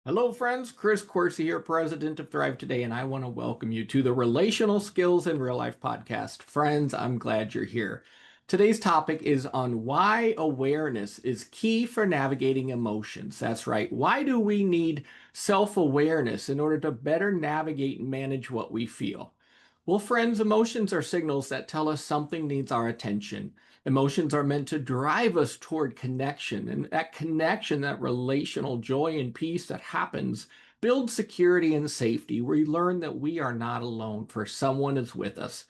Hello, friends. Chris Coursey here, president of Thrive Today, and I want to welcome you to the Relational Skills in Real Life podcast. Friends, I'm glad you're here. Today's topic is on why awareness is key for navigating emotions. That's right. Why do we need self-awareness in order to better navigate and manage what we feel? Well, friends, emotions are signals that tell us something needs our attention. Emotions are meant to drive us toward connection, and that connection, that relational joy and peace that happens, builds security and safety. We learn that we are not alone, for someone is with us.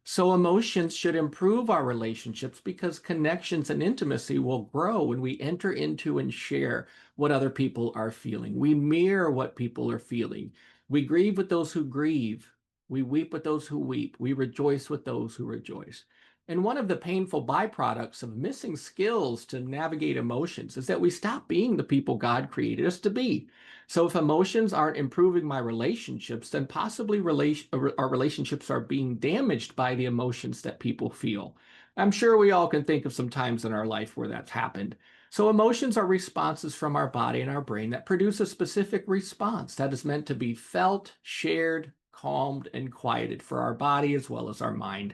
So emotions should improve our relationships because connections and intimacy will grow when we enter into and share what other people are feeling. We mirror what people are feeling. We grieve with those who grieve. We weep with those who weep. We rejoice with those who rejoice. And one of the painful byproducts of missing skills to navigate emotions is that we stop being the people God created us to be. So if emotions aren't improving my relationships, then possibly our relationships are being damaged by the emotions that people feel. I'm sure we all can think of some times in our life where that's happened. So emotions are responses from our body and our brain that produce a specific response that is meant to be felt, shared, calmed, and quieted for our body as well as our mind.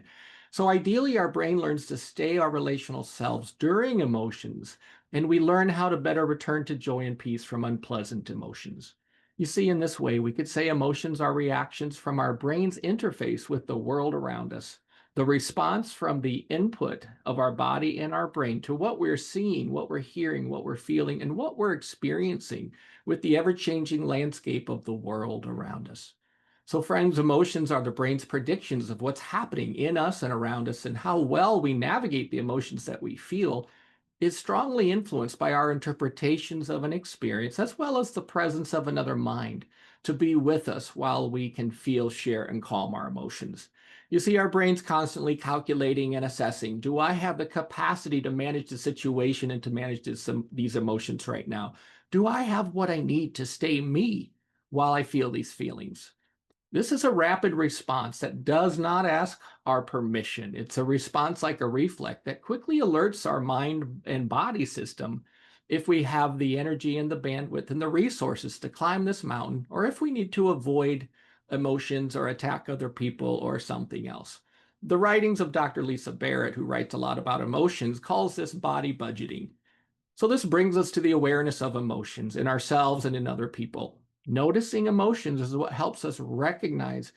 So ideally, our brain learns to stay our relational selves during emotions, and we learn how to better return to joy and peace from unpleasant emotions. You see, in this way, we could say emotions are reactions from our brain's interface with the world around us. The response from the input of our body and our brain to what we're seeing, what we're hearing, what we're feeling, and what we're experiencing with the ever-changing landscape of the world around us. So, friends, emotions are the brain's predictions of what's happening in us and around us, and how well we navigate the emotions that we feel is strongly influenced by our interpretations of an experience, as well as the presence of another mind to be with us while we can feel, share, and calm our emotions. You see, our brain's constantly calculating and assessing, do I have the capacity to manage the situation and to manage these emotions right now? Do I have what I need to stay me while I feel these feelings? This is a rapid response that does not ask our permission. It's a response like a reflex that quickly alerts our mind and body system if we have the energy and the bandwidth and the resources to climb this mountain, or if we need to avoid emotions or attack other people or something else. The writings of Dr. Lisa Barrett, who writes a lot about emotions, calls this body budgeting. So this brings us to the awareness of emotions in ourselves and in other people. Noticing emotions is what helps us recognize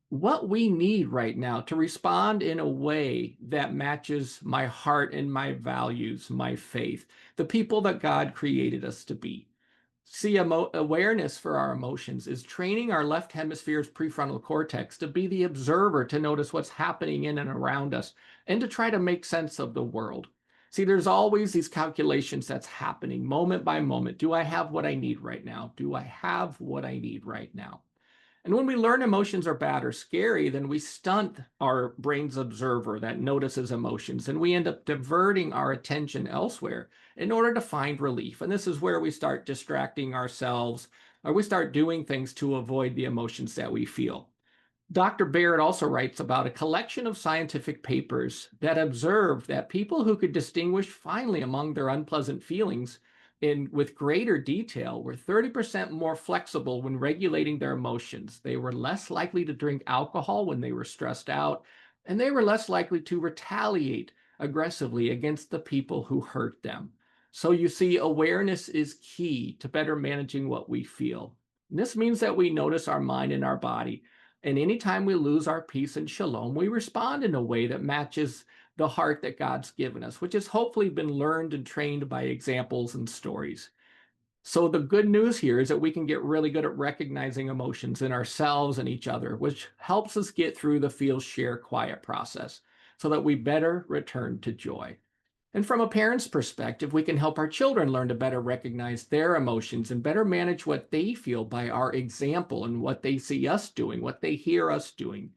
what we need right now to respond in a way that matches my heart and my values, my faith, the people that God created us to be. See, awareness for our emotions is training our left hemisphere's prefrontal cortex to be the observer, to notice what's happening in and around us, and to try to make sense of the world. See, there's always these calculations that's happening moment by moment. Do I have what I need right now? Do I have what I need right now? And when we learn emotions are bad or scary, then we stunt our brain's observer that notices emotions, and we end up diverting our attention elsewhere in order to find relief. And this is where we start distracting ourselves, or we start doing things to avoid the emotions that we feel. Dr. Barrett also writes about a collection of scientific papers that observed that people who could distinguish finely among their unpleasant feelings in with greater detail were 30% more flexible when regulating their emotions. They were less likely to drink alcohol when they were stressed out, and they were less likely to retaliate aggressively against the people who hurt them. So you see, awareness is key to better managing what we feel. And this means that we notice our mind and our body, and anytime we lose our peace and shalom, we respond in a way that matches the heart that God's given us, which has hopefully been learned and trained by examples and stories. So the good news here is that we can get really good at recognizing emotions in ourselves and each other, which helps us get through the feel, share, quiet process so that we better return to joy. And from a parent's perspective, we can help our children learn to better recognize their emotions and better manage what they feel by our example and what they see us doing, what they hear us doing,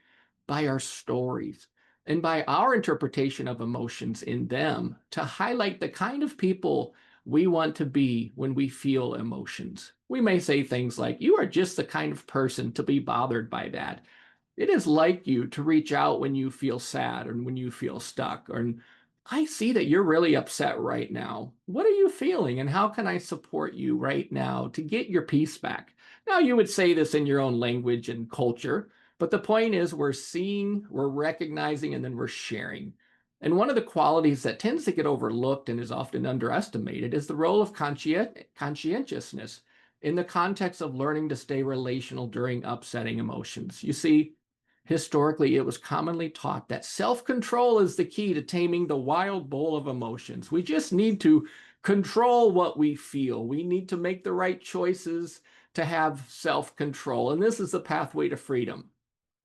by our stories, and by our interpretation of emotions in them to highlight the kind of people we want to be when we feel emotions. We may say things like, "You are just the kind of person to be bothered by that. It is like you to reach out when you feel sad or when you feel stuck, or I see that you're really upset right now. What are you feeling, and how can I support you right now to get your peace back? Now, you would say this in your own language and culture, but the point is we're seeing, we're recognizing, and then we're sharing. And one of the qualities that tends to get overlooked and is often underestimated is the role of conscientiousness in the context of learning to stay relational during upsetting emotions. You see, historically, it was commonly taught that self-control is the key to taming the wild bull of emotions. We just need to control what we feel. We need to make the right choices to have self-control. And this is the pathway to freedom.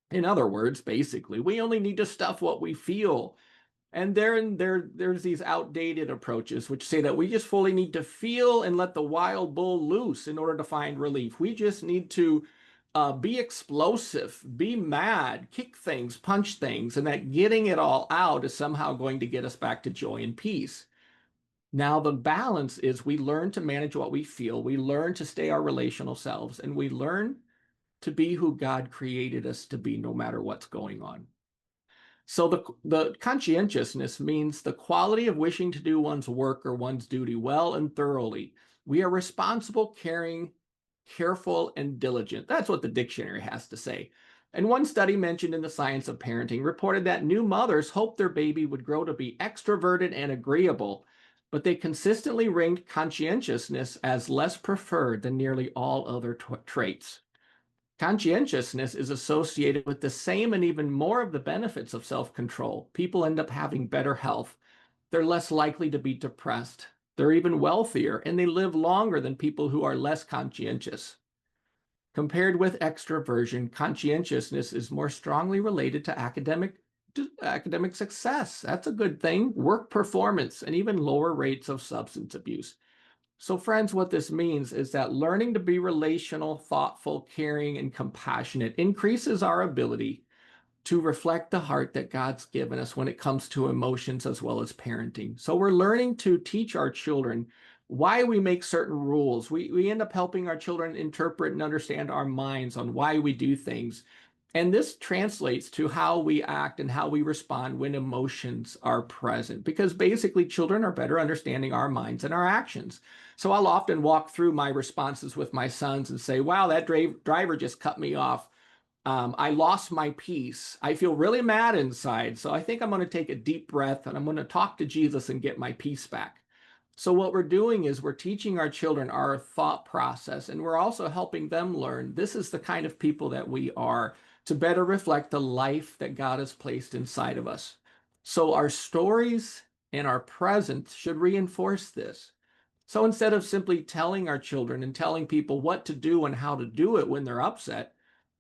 In other words, basically, we only need to stuff what we feel. And there's these outdated approaches which say that we just fully need to feel and let the wild bull loose in order to find relief. We just need to be explosive, be mad, kick things, punch things, and that getting it all out is somehow going to get us back to joy and peace. Now, the balance is we learn to manage what we feel, we learn to stay our relational selves, and we learn to be who God created us to be no matter what's going on. So the conscientiousness means the quality of wishing to do one's work or one's duty well and thoroughly. We are responsible, caring, careful, and diligent. That's what the dictionary has to say. And one study mentioned in the Science of Parenting reported that new mothers hoped their baby would grow to be extroverted and agreeable, but they consistently ranked conscientiousness as less preferred than nearly all other traits. Conscientiousness is associated with the same and even more of the benefits of self-control. People end up having better health. They're less likely to be depressed. They're even wealthier, and they live longer than people who are less conscientious. Compared with extroversion, conscientiousness is more strongly related to academic success. That's a good thing. Work performance, and even lower rates of substance abuse. So, friends, what this means is that learning to be relational, thoughtful, caring, and compassionate increases our ability to reflect the heart that God's given us when it comes to emotions as well as parenting. So, we're learning to teach our children why we make certain rules. We end up helping our children interpret and understand our minds on why we do things. And this translates to how we act and how we respond when emotions are present, because basically children are better understanding our minds and our actions. So I'll often walk through my responses with my sons and say, wow, that driver just cut me off. I lost my peace. I feel really mad inside. So I think I'm going to take a deep breath and I'm going to talk to Jesus and get my peace back. So what we're doing is we're teaching our children our thought process, and we're also helping them learn this is the kind of people that we are to better reflect the life that God has placed inside of us. So our stories and our presence should reinforce this. So instead of simply telling our children and telling people what to do and how to do it when they're upset,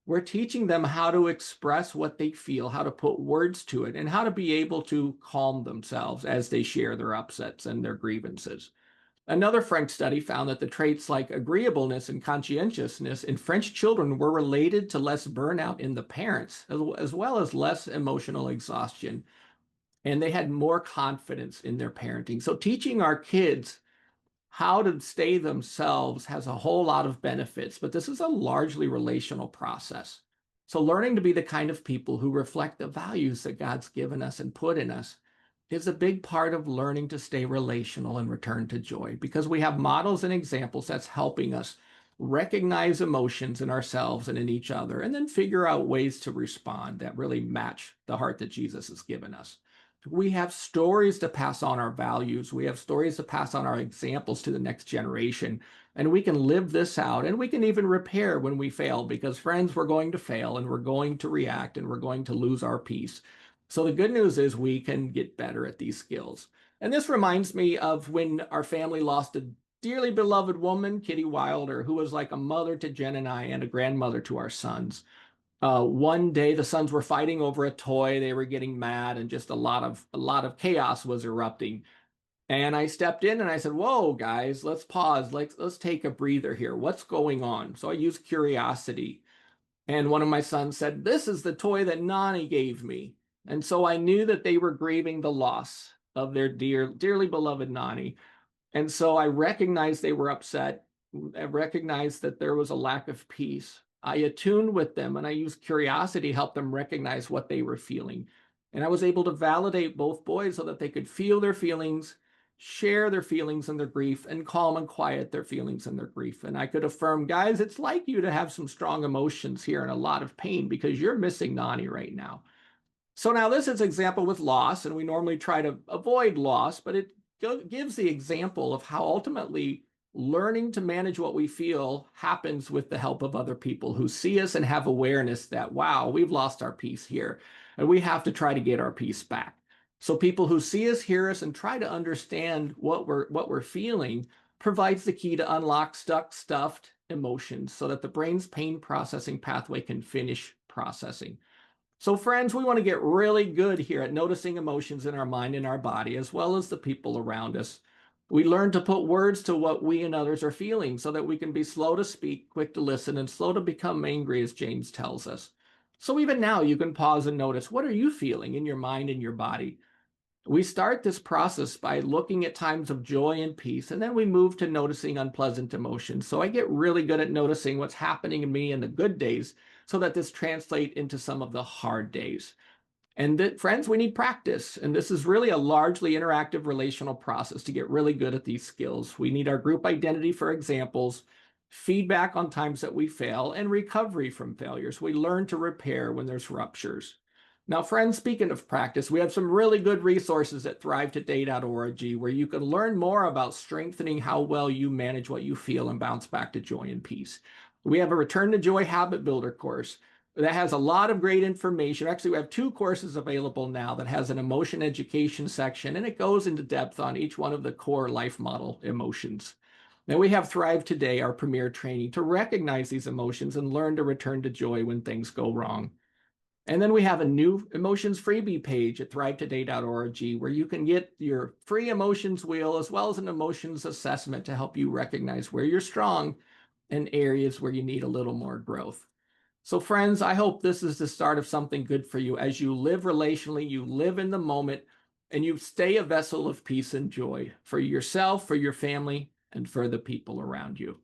we're teaching them how to express what they feel, how to put words to it, and how to be able to calm themselves as they share their upsets and their grievances. Another French study found that the traits like agreeableness and conscientiousness in French children were related to less burnout in the parents, as well as less emotional exhaustion. And they had more confidence in their parenting. So teaching our kids how to stay themselves has a whole lot of benefits, but this is a largely relational process. So learning to be the kind of people who reflect the values that God's given us and put in us is a big part of learning to stay relational and return to joy, because we have models and examples that's helping us recognize emotions in ourselves and in each other, and then figure out ways to respond that really match the heart that Jesus has given us. We have stories to pass on our values. We have stories to pass on our examples to the next generation. And we can live this out, and we can even repair when we fail, because friends, we're going to fail and we're going to react and we're going to lose our peace. So the good news is we can get better at these skills. And this reminds me of when our family lost a dearly beloved woman, Kitty Wilder, who was like a mother to Jen and I and a grandmother to our sons. One day the sons were fighting over a toy. They were getting mad, and just a lot of chaos was erupting. And I stepped in and I said, "Whoa, guys, let's pause. Let's take a breather here. What's going on?" So I used curiosity. And one of my sons said, "This is the toy that Nani gave me." And so I knew that they were grieving the loss of their dearly beloved Nani. And so I recognized they were upset. I recognized that there was a lack of peace. I attuned with them, and I used curiosity to help them recognize what they were feeling. And I was able to validate both boys so that they could feel their feelings, share their feelings and their grief, and calm and quiet their feelings and their grief. And I could affirm, guys, it's like you to have some strong emotions here and a lot of pain because you're missing Nani right now. So now this is an example with loss, and we normally try to avoid loss, but it gives the example of how ultimately learning to manage what we feel happens with the help of other people who see us and have awareness that, wow, we've lost our peace here, and we have to try to get our peace back. So people who see us, hear us, and try to understand what we're feeling provides the key to unlock stuffed emotions so that the brain's pain processing pathway can finish processing. So friends, we want to get really good here at noticing emotions in our mind and our body, as well as the people around us. We learn to put words to what we and others are feeling so that we can be slow to speak, quick to listen, and slow to become angry, as James tells us. So even now, you can pause and notice, what are you feeling in your mind and your body? We start this process by looking at times of joy and peace, and then we move to noticing unpleasant emotions. So I get really good at noticing what's happening in me in the good days so that this translates into some of the hard days. And friends, we need practice. And this is really a largely interactive relational process to get really good at these skills. We need our group identity for examples, feedback on times that we fail, and recovery from failures. We learn to repair when there's ruptures. Now, friends, speaking of practice, we have some really good resources at THRIVEtoday.org where you can learn more about strengthening how well you manage what you feel and bounce back to joy and peace. We have a Return to Joy Habit Builder course that has a lot of great information. Actually, we have 2 courses available now that has an emotion education section, and it goes into depth on each one of the core life model emotions. Then we have Thrive Today, our premier training to recognize these emotions and learn to return to joy when things go wrong. And then we have a new emotions freebie page at THRIVEtoday.org where you can get your free emotions wheel as well as an emotions assessment to help you recognize where you're strong and areas where you need a little more growth. So friends, I hope this is the start of something good for you as you live relationally, you live in the moment, and you stay a vessel of peace and joy for yourself, for your family, and for the people around you.